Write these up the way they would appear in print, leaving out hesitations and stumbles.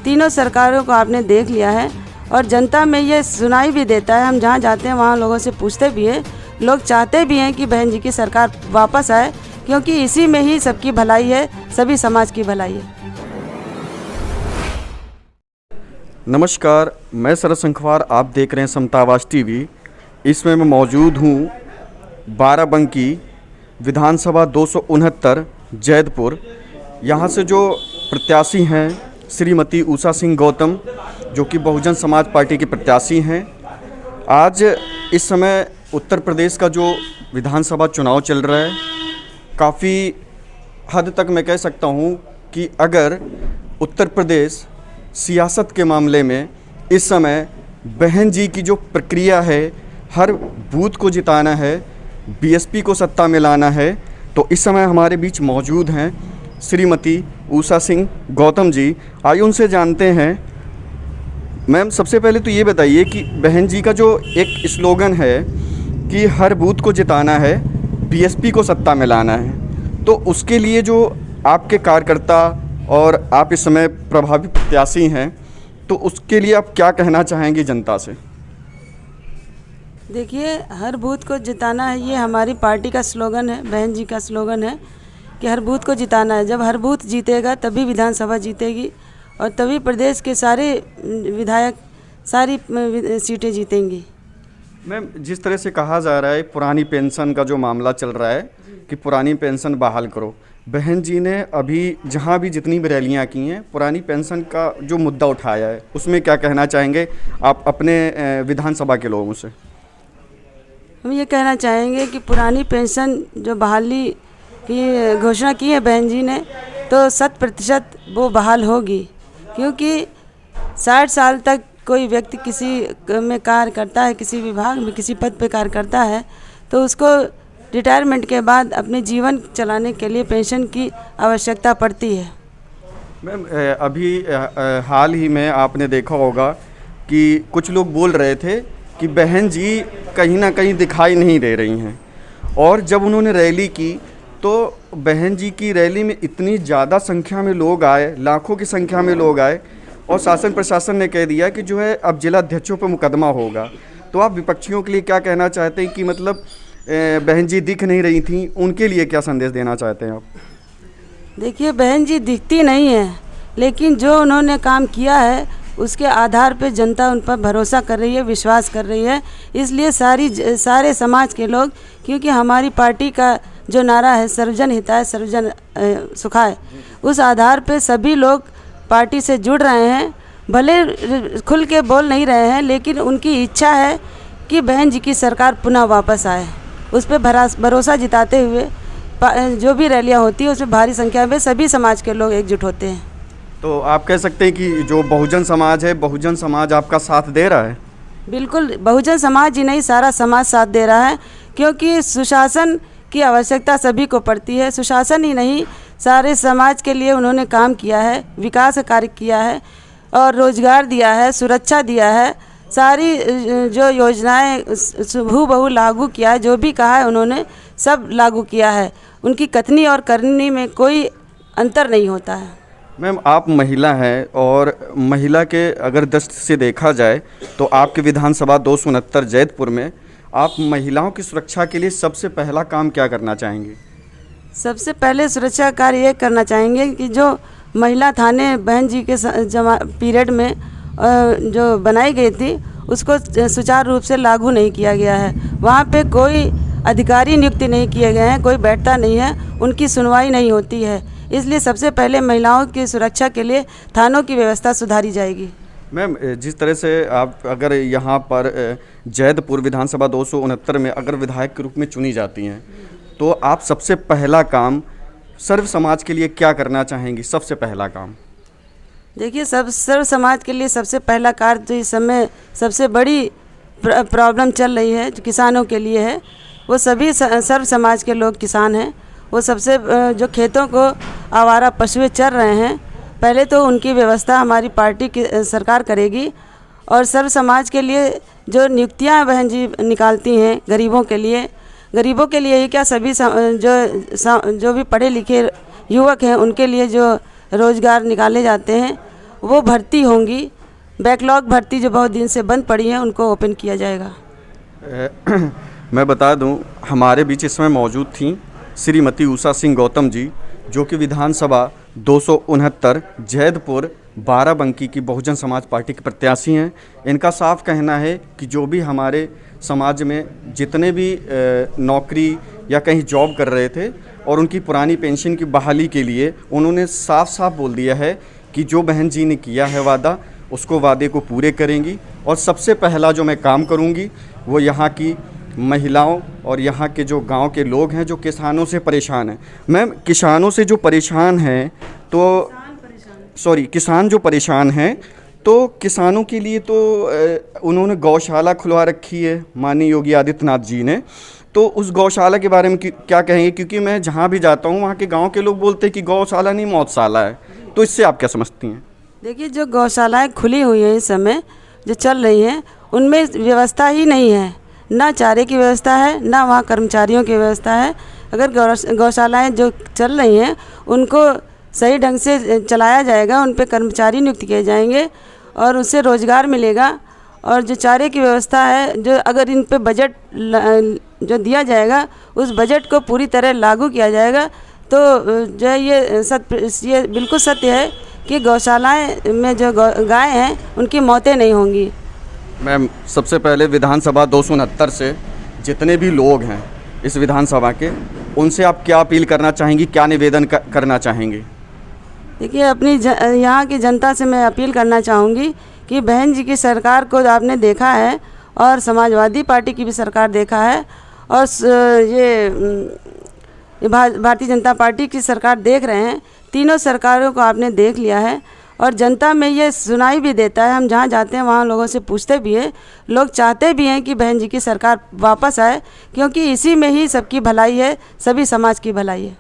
तीनों सरकारों को आपने देख लिया है और जनता में ये सुनाई भी देता है। हम जहाँ जाते हैं वहाँ लोगों से पूछते भी हैं, लोग चाहते भी हैं कि बहन जी की सरकार वापस आए, क्योंकि इसी में ही सबकी भलाई है, सभी समाज की भलाई है। नमस्कार, मैं शरद संखवार, आप देख रहे हैं समता आवाज़ टीवी। इसमें मैं मौजूद हूँ बाराबंकी विधानसभा 269 जैदपुर। यहाँ से जो प्रत्याशी हैं श्रीमती उषा सिंह गौतम, जो कि बहुजन समाज पार्टी की प्रत्याशी हैं। आज इस समय उत्तर प्रदेश का जो विधानसभा चुनाव चल रहा है, काफ़ी हद तक मैं कह सकता हूँ कि अगर उत्तर प्रदेश सियासत के मामले में इस समय बहन जी की जो प्रक्रिया है, हर बूथ को जिताना है, बीएसपी को सत्ता में लाना है, तो इस समय हमारे बीच मौजूद हैं श्रीमती उषा सिंह गौतम जी। आइए उनसे जानते हैं। मैम, सबसे पहले तो ये बताइए कि बहन जी का जो एक स्लोगन है कि हर बूथ को जिताना है, बीएसपी को सत्ता में लाना है, तो उसके लिए जो आपके कार्यकर्ता और आप इस समय प्रभावी प्रत्याशी हैं, तो उसके लिए आप क्या कहना चाहेंगे जनता से? देखिए, हर बूथ को जिताना है, ये हमारी पार्टी का स्लोगन है, बहन जी का स्लोगन है कि हर बूथ को जिताना है। जब हर बूथ जीतेगा तभी विधानसभा जीतेगी और तभी प्रदेश के सारे विधायक सारी सीटें जीतेंगी। मैम, जिस तरह से कहा जा रहा है पुरानी पेंशन का जो मामला चल रहा है कि पुरानी पेंशन बहाल करो, बहन जी ने अभी जहाँ भी जितनी भी रैलियाँ की हैं पुरानी पेंशन का जो मुद्दा उठाया है, उसमें क्या कहना चाहेंगे आप अपने विधानसभा के लोगों से? हम ये कहना चाहेंगे कि पुरानी पेंशन जो बहाली की घोषणा की है बहन जी ने, तो 100% वो बहाल होगी, क्योंकि 60 साल तक कोई व्यक्ति किसी में कार्य करता है, किसी विभाग में किसी पद पे कार्य करता है, तो उसको रिटायरमेंट के बाद अपने जीवन चलाने के लिए पेंशन की आवश्यकता पड़ती है। मैम, अभी हाल ही में आपने देखा होगा कि कुछ लोग बोल रहे थे कि बहन जी कहीं ना कहीं दिखाई नहीं दे रही हैं, और जब उन्होंने रैली की तो बहन जी की रैली में इतनी ज़्यादा संख्या में लोग आए, लाखों की संख्या में लोग आए, और शासन प्रशासन ने कह दिया कि जो है अब जिला अध्यक्षों पर मुकदमा होगा। तो आप विपक्षियों के लिए क्या कहना चाहते हैं कि मतलब बहन जी दिख नहीं रही थी, उनके लिए क्या संदेश देना चाहते हैं आप? देखिए, बहन जी दिखती नहीं है, लेकिन जो उन्होंने काम किया है उसके आधार पे जनता उन पर भरोसा कर रही है, विश्वास कर रही है। इसलिए सारे समाज के लोग, क्योंकि हमारी पार्टी का जो नारा है सर्वजन हिताय सर्वजन सुखाय, उस आधार पे सभी लोग पार्टी से जुड़ रहे हैं। भले खुल के बोल नहीं रहे हैं, लेकिन उनकी इच्छा है कि बहन जी की सरकार पुनः वापस आए। उस पर भरोसा जिताते हुए जो भी रैलियां होती है उसमें भारी संख्या में सभी समाज के लोग एकजुट होते हैं। तो आप कह सकते हैं कि जो बहुजन समाज है, बहुजन समाज आपका साथ दे रहा है? बिल्कुल, बहुजन समाज ही नहीं, सारा समाज साथ दे रहा है, क्योंकि सुशासन की आवश्यकता सभी को पड़ती है। सुशासन ही नहीं, सारे समाज के लिए उन्होंने काम किया है, विकास कार्य किया है और रोजगार दिया है, सुरक्षा दिया है, सारी जो योजनाएं हूबहू लागू किया है, जो भी कहा है उन्होंने सब लागू किया है। उनकी कथनी और करनी में कोई अंतर नहीं होता है। मैम, आप महिला हैं और महिला के अगर दृष्टि से देखा जाए तो आपके विधानसभा 269 जैदपुर में आप महिलाओं की सुरक्षा के लिए सबसे पहला काम क्या करना चाहेंगे? सबसे पहले सुरक्षा कार्य ये करना चाहेंगे कि जो महिला थाने बहन जी के पीरियड में जो बनाई गई थी उसको सुचारू रूप से लागू नहीं किया गया है। वहाँ पे कोई अधिकारी नियुक्ति नहीं किए गए हैं, कोई बैठता नहीं है, उनकी सुनवाई नहीं होती है। इसलिए सबसे पहले महिलाओं की सुरक्षा के लिए थानों की व्यवस्था सुधारी जाएगी। मैम, जिस तरह से आप अगर यहाँ पर जैदपुर विधानसभा 269 में अगर विधायक के रूप में चुनी जाती हैं, तो आप सबसे पहला काम सर्व समाज के लिए क्या करना चाहेंगी? सबसे पहला काम देखिए, सर्व समाज के लिए सबसे पहला कार्य तो इस समय सबसे बड़ी प्रॉब्लम चल रही है जो किसानों के लिए है। वो सभी सर्व समाज के लोग किसान हैं। वो सबसे जो खेतों को आवारा पशुएं चर रहे हैं, पहले तो उनकी व्यवस्था हमारी पार्टी की सरकार करेगी। और सर्व समाज के लिए जो नियुक्तियां बहन जी निकालती हैं गरीबों के लिए ही क्या, सभी जो भी पढ़े लिखे युवक हैं उनके लिए जो रोज़गार निकाले जाते हैं, वो भर्ती होंगी। बैकलॉग भर्ती जो बहुत दिन से बंद पड़ी है उनको ओपन किया जाएगा। मैं बता दूं, हमारे बीच इस समय मौजूद थी श्रीमती उषा सिंह गौतम जी, जो कि विधानसभा 269 जैदपुर बाराबंकी की बहुजन समाज पार्टी के प्रत्याशी हैं। इनका साफ कहना है कि जो भी हमारे समाज में जितने भी नौकरी या कहीं जॉब कर रहे थे और उनकी पुरानी पेंशन की बहाली के लिए उन्होंने साफ साफ बोल दिया है कि जो बहन जी ने किया है वादा, उसको वादे को पूरे करेंगी। और सबसे पहला जो मैं काम करूंगी वो यहाँ की महिलाओं और यहाँ के जो गांव के लोग हैं जो किसानों से परेशान हैं। मैम, किसानों से जो परेशान हैं तो किसान जो परेशान हैं तो किसानों के लिए तो उन्होंने गौशाला खुलवा रखी है माननीय योगी आदित्यनाथ जी ने। तो उस गौशाला के बारे में क्या कहेंगे? क्योंकि मैं जहाँ भी जाता हूँ वहाँ के गांव के लोग बोलते हैं कि गौशाला नहीं मौतशाला है। तो इससे आप क्या समझती हैं? देखिए, जो गौशालाएं खुली हुई हैं इस समय जो चल रही हैं उनमें व्यवस्था ही नहीं है, ना चारे की व्यवस्था है, ना वहाँ कर्मचारियों की व्यवस्था है। अगर गौशालाएं जो चल रही हैं उनको सही ढंग से चलाया जाएगा, उन पे कर्मचारी नियुक्त किए जाएंगे और उससे रोज़गार मिलेगा। और जो चारे की व्यवस्था है, जो अगर इन पे बजट जो दिया जाएगा उस बजट को पूरी तरह लागू किया जाएगा तो जो है ये बिल्कुल सत्य है कि गौशालाएं में जो गाय हैं उनकी मौतें नहीं होंगी। मैम, सबसे पहले विधानसभा 269 से जितने भी लोग हैं इस विधानसभा के, उनसे आप क्या अपील करना चाहेंगी, क्या निवेदन करना चाहेंगे? देखिए, अपनी यहाँ की जनता से मैं अपील करना चाहूँगी कि बहन जी की सरकार को आपने देखा है और समाजवादी पार्टी की भी सरकार देखा है और ये भारतीय जनता पार्टी की सरकार देख रहे हैं। तीनों सरकारों को आपने देख लिया है और जनता में ये सुनाई भी देता है। हम जहाँ जाते हैं वहाँ लोगों से पूछते भी हैं, लोग चाहते भी हैं कि बहन जी की सरकार वापस आए, क्योंकि इसी में ही सबकी भलाई है, सभी समाज की भलाई है।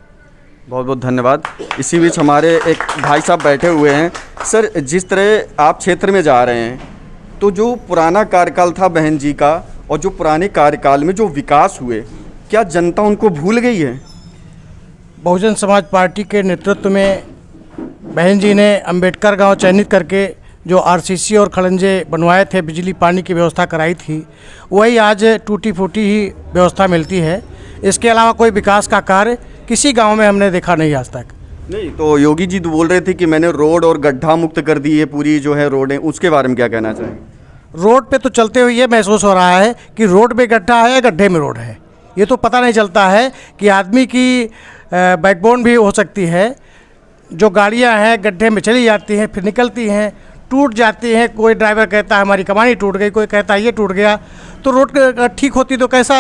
बहुत बहुत धन्यवाद। इसी बीच हमारे एक भाई साहब बैठे हुए हैं। सर, जिस तरह आप क्षेत्र में जा रहे हैं तो जो पुराना कार्यकाल था बहन जी का और जो पुराने कार्यकाल में जो विकास हुए, क्या जनता उनको भूल गई है? बहुजन समाज पार्टी के नेतृत्व में बहन जी ने अंबेडकर गांव चयनित करके जो आरसीसी और खड़ंजे बनवाए थे, बिजली पानी की व्यवस्था कराई थी, वही आज टूटी फूटी ही व्यवस्था मिलती है। इसके अलावा कोई विकास का कार्य किसी गांव में हमने देखा नहीं आज तक। नहीं, तो योगी जी तो बोल रहे थे कि मैंने रोड और गड्ढा मुक्त कर दी है पूरी जो है रोडें, उसके बारे में क्या कहना चाहेंगे? रोड पे तो चलते हुए ये महसूस हो रहा है कि रोड में गड्ढा है या गड्ढे में रोड है। ये तो पता नहीं चलता है कि आदमी की बैकबोन भी हो सकती है। जो गाड़ियां हैं गड्ढे में चली जाती हैं, फिर निकलती हैं, टूट जाती हैं। कोई ड्राइवर कहता है हमारी कमानी टूट गई, कोई कहता है ये टूट गया। तो रोड ठीक होती तो कैसा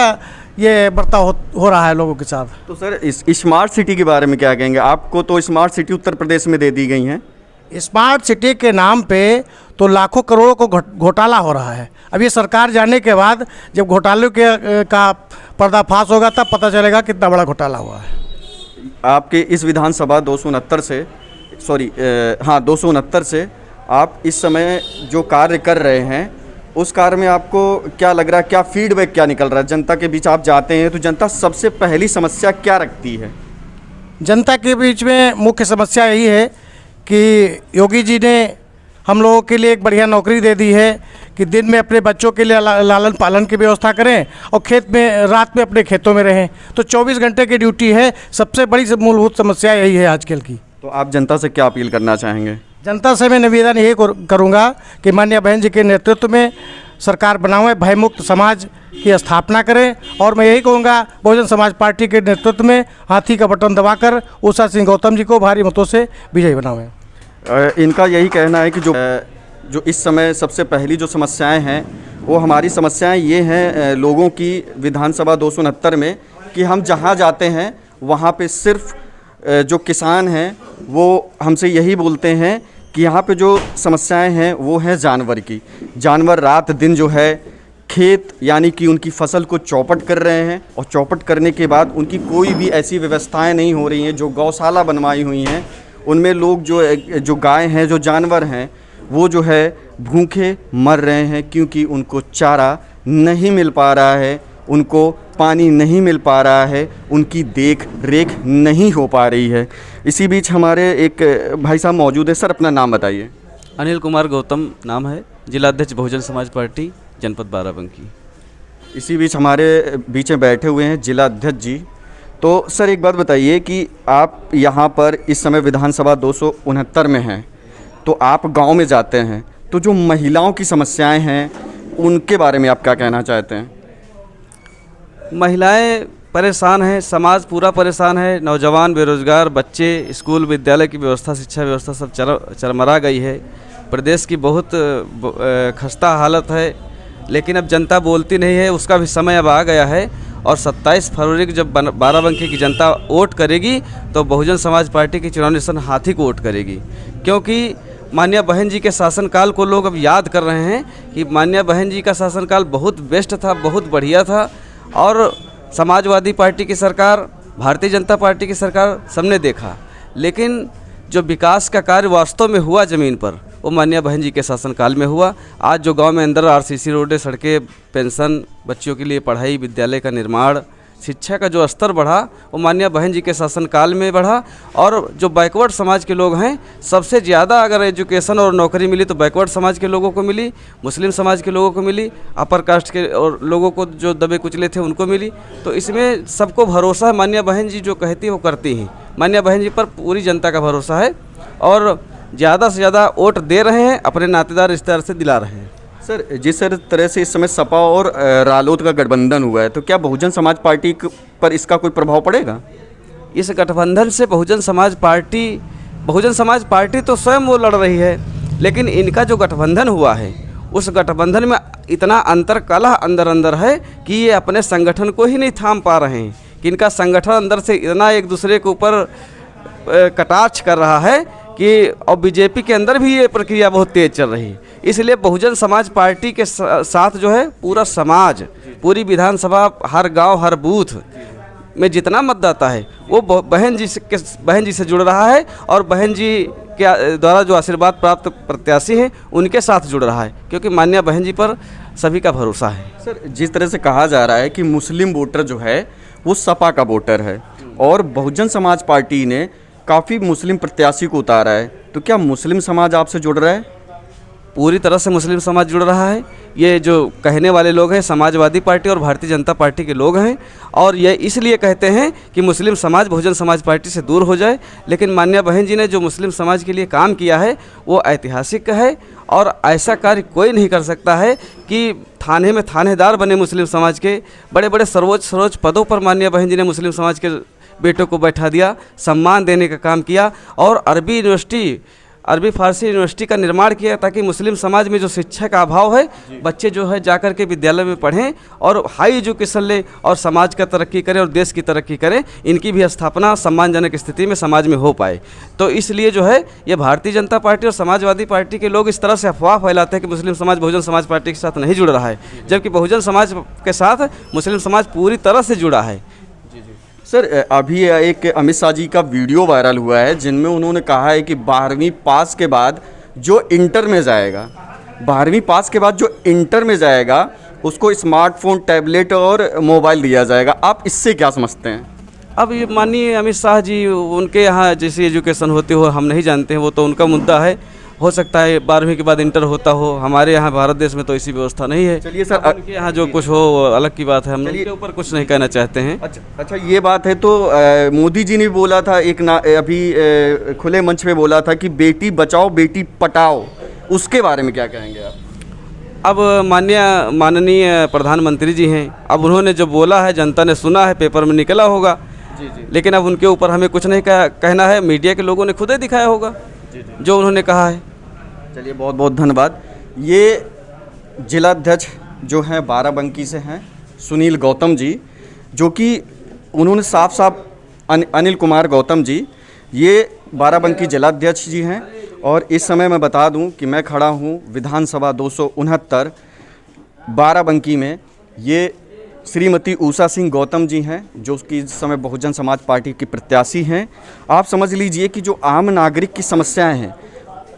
ये बर्ताव हो रहा है लोगों के साथ। तो सर, इस स्मार्ट सिटी के बारे में क्या कहेंगे? आपको तो स्मार्ट सिटी उत्तर प्रदेश में दे दी गई हैं। स्मार्ट सिटी के नाम पे तो लाखों करोड़ों को घोटाला हो रहा है। अब ये सरकार जाने के बाद जब घोटाले का पर्दाफाश होगा तब पता चलेगा कितना बड़ा घोटाला हुआ है। आपके इस विधानसभा 269 से आप इस समय जो कार्य कर रहे हैं उस कार्य में आपको क्या लग रहा है, क्या फीडबैक क्या निकल रहा है? जनता के बीच आप जाते हैं तो जनता सबसे पहली समस्या क्या रखती है? जनता के बीच में मुख्य समस्या यही है कि योगी जी ने हम लोगों के लिए एक बढ़िया नौकरी दे दी है कि दिन में अपने बच्चों के लिए लालन पालन की व्यवस्था करें और खेत में रात में अपने खेतों में रहें। तो 24 घंटे की ड्यूटी है। सबसे बड़ी मूलभूत समस्या यही है आजकल की। तो आप जनता से क्या अपील करना चाहेंगे? जनता से मैं निवेदन यही करूँगा कि माननीय बहन जी के नेतृत्व में सरकार बनाएं, भयमुक्त समाज की स्थापना करें। और मैं यही कहूँगा बहुजन समाज पार्टी के नेतृत्व में हाथी का बटन दबाकर उषा सिंह गौतम जी को भारी मतों से विजयी बनाएं। इनका यही कहना है कि जो इस समय सबसे पहली जो समस्याएं हैं वो हमारी समस्याएं ये हैं लोगों की विधानसभा 269 में कि हम जहां जाते हैं वहां पे सिर्फ जो किसान हैं वो हमसे यही बोलते हैं कि यहाँ पे जो समस्याएं हैं वो हैं जानवर की। जानवर रात दिन जो है खेत यानी कि उनकी फसल को चौपट कर रहे हैं और चौपट करने के बाद उनकी कोई भी ऐसी व्यवस्थाएं नहीं हो रही हैं। जो गौशाला बनवाई हुई हैं उनमें लोग जो गाय हैं, जो जानवर हैं, वो जो है भूखे मर रहे हैं क्योंकि उनको चारा नहीं मिल पा रहा है, उनको पानी नहीं मिल पा रहा है, उनकी देख रेख नहीं हो पा रही है। इसी बीच हमारे एक भाई साहब मौजूद है। सर, अपना नाम बताइए। अनिल कुमार गौतम नाम है, जिलाध्यक्ष बहुजन समाज पार्टी जनपद बाराबंकी। इसी बीच हमारे बीच में बैठे हुए हैं जिला अध्यक्ष जी। तो सर एक बात बताइए कि आप यहाँ पर इस समय विधानसभा 269 में हैं, तो आप गांव में जाते हैं, तो जो महिलाओं की समस्याएं हैं उनके बारे में आप क्या कहना चाहते हैं? महिलाएं परेशान हैं, समाज पूरा परेशान है, नौजवान, बेरोजगार, बच्चे, स्कूल विद्यालय की व्यवस्था, शिक्षा व्यवस्था सब चरमरा गई है। प्रदेश की बहुत खस्ता हालत है, लेकिन अब जनता बोलती नहीं है, उसका भी समय अब आ गया है। और 27 फरवरी को जब बाराबंकी की जनता वोट करेगी तो बहुजन समाज पार्टी की चुनाव निशान हाथी को वोट करेगी, क्योंकि माननीय बहन जी के शासनकाल को लोग अब याद कर रहे हैं कि माननीय बहन जी का शासनकाल बहुत बेस्ट था, बहुत बढ़िया था। और समाजवादी पार्टी की सरकार, भारतीय जनता पार्टी की सरकार सबने देखा, लेकिन जो विकास का कार्य वास्तव में हुआ ज़मीन पर वो माननीय बहन जी के शासनकाल में हुआ। आज जो गांव में अंदर आरसीसी रोडें, सड़कें, पेंशन, बच्चों के लिए पढ़ाई, विद्यालय का निर्माण, शिक्षा का जो स्तर बढ़ा वो माननीय बहन जी के शासनकाल में बढ़ा। और जो बैकवर्ड समाज के लोग हैं, सबसे ज़्यादा अगर एजुकेशन और नौकरी मिली तो बैकवर्ड समाज के लोगों को मिली, मुस्लिम समाज के लोगों को मिली, अपर कास्ट के और लोगों को जो दबे कुचले थे उनको मिली। तो इसमें सबको भरोसा है, माननीय बहन जी जो कहती है वो करती हैं। माननीय बहन जी पर पूरी जनता का भरोसा है और ज़्यादा से ज़्यादा वोट दे रहे हैं, अपने नातेदार रिश्तेदार से दिला रहे हैं। सर जिस तरह से इस समय सपा और रालोद का गठबंधन हुआ है, तो क्या बहुजन समाज पार्टी पर इसका कोई प्रभाव पड़ेगा? इस गठबंधन से बहुजन समाज पार्टी तो स्वयं वो लड़ रही है, लेकिन इनका जो गठबंधन हुआ है उस गठबंधन में इतना अंतर कलह अंदर है कि ये अपने संगठन को ही नहीं थाम पा रहे हैं, कि इनका संगठन अंदर से इतना एक दूसरे के ऊपर कटाक्ष कर रहा है कि और बीजेपी के अंदर भी ये प्रक्रिया बहुत तेज़ चल रही है। इसलिए बहुजन समाज पार्टी के साथ जो है पूरा समाज, पूरी विधानसभा, हर गांव, हर बूथ में जितना मतदाता है वो बहन जी से जुड़ रहा है और बहन जी के द्वारा जो आशीर्वाद प्राप्त प्रत्याशी हैं उनके साथ जुड़ रहा है, क्योंकि माननीय बहन जी पर सभी का भरोसा है। सर जिस तरह से कहा जा रहा है कि मुस्लिम वोटर जो है वो सपा का वोटर है और बहुजन समाज पार्टी ने काफ़ी मुस्लिम प्रत्याशी को उतारा है, तो क्या मुस्लिम समाज आपसे जुड़ रहा है? पूरी तरह से मुस्लिम समाज जुड़ रहा है। ये जो कहने वाले लोग हैं समाजवादी पार्टी और भारतीय जनता पार्टी के लोग हैं, और ये इसलिए कहते हैं कि मुस्लिम समाज बहुजन समाज पार्टी से दूर हो जाए, लेकिन माननीय बहन जी ने जो मुस्लिम समाज के लिए काम किया है वो ऐतिहासिक है। और ऐसा कार्य कोई नहीं कर सकता है कि थाने में थानेदार बने मुस्लिम समाज के, बड़े बड़े सर्वोच्च पदों पर माननीय बहन जी ने मुस्लिम समाज के बेटों को बैठा दिया, सम्मान देने का काम किया और अरबी फारसी यूनिवर्सिटी का निर्माण किया ताकि मुस्लिम समाज में जो शिक्षा का अभाव है, बच्चे जो है जाकर के विद्यालय में पढ़ें और हाई एजुकेशन लें और समाज का तरक्की करें और देश की तरक्की करें, इनकी भी स्थापना सम्मानजनक स्थिति में समाज में हो पाए। तो इसलिए जो है ये भारतीय जनता पार्टी और समाजवादी पार्टी के लोग इस तरह से अफवाह फैलाते हैं कि मुस्लिम समाज बहुजन समाज पार्टी के साथ नहीं जुड़ रहा है, जबकि बहुजन समाज के साथ मुस्लिम समाज पूरी तरह से जुड़ा है। सर अभी एक अमित शाह जी का वीडियो वायरल हुआ है जिनमें उन्होंने कहा है कि 12वीं पास के बाद जो इंटर में जाएगा, 12वीं पास के बाद जो इंटर में जाएगा उसको स्मार्टफोन, टैबलेट और मोबाइल दिया जाएगा। आप इससे क्या समझते हैं? अब ये माननीय अमित शाह जी, उनके यहाँ जैसी एजुकेशन होती हो हम नहीं जानते हैं, वो तो उनका मुद्दा है। हो सकता है 12वीं के बाद इंटर होता हो, हमारे यहाँ भारत देश में तो ऐसी व्यवस्था नहीं है। चलिए सर, उनके यहाँ जो कुछ हो अलग की बात है, हम उनके ऊपर कुछ नहीं कहना चाहते हैं। अच्छा ये बात है। तो मोदी जी ने बोला था अभी खुले मंच पे बोला था कि बेटी बचाओ बेटी पटाओ, उसके बारे में क्या कहेंगे आप? अब माननीय प्रधानमंत्री जी हैं, अब उन्होंने जो बोला है जनता ने सुना है, पेपर में निकला होगा। लेकिन अब उनके ऊपर हमें कुछ नहीं कहना है, मीडिया के लोगों ने खुद ही दिखाया होगा जो उन्होंने कहा है। चलिए बहुत बहुत धन्यवाद। ये जिलाध्यक्ष जो हैं बाराबंकी से हैं सुनील गौतम जी, जो कि उन्होंने साफ अनिल कुमार गौतम जी, ये बाराबंकी जिलाध्यक्ष जी हैं। और इस समय मैं बता दूं कि मैं खड़ा हूं विधानसभा 269 बाराबंकी में। ये श्रीमती उषा सिंह गौतम जी हैं जो कि इस समय बहुजन समाज पार्टी की प्रत्याशी हैं। आप समझ लीजिए कि जो आम नागरिक की समस्याएं हैं,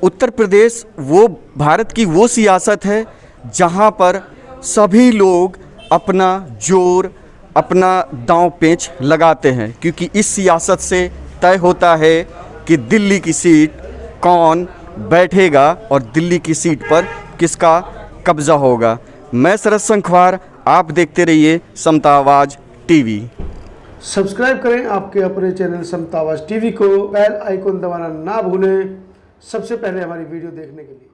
उत्तर प्रदेश वो भारत की वो सियासत है जहां पर सभी लोग अपना जोर, अपना दांव पेंच लगाते हैं, क्योंकि इस सियासत से तय होता है कि दिल्ली की सीट कौन बैठेगा और दिल्ली की सीट पर किसका कब्जा होगा। मैं शरद संखवार, आप देखते रहिए समता आवाज़ टीवी। सब्सक्राइब करें आपके अपने चैनल समता आवाज़ टीवी को, बेल आइकन दबाना ना भूलें सबसे पहले हमारी वीडियो देखने के लिए।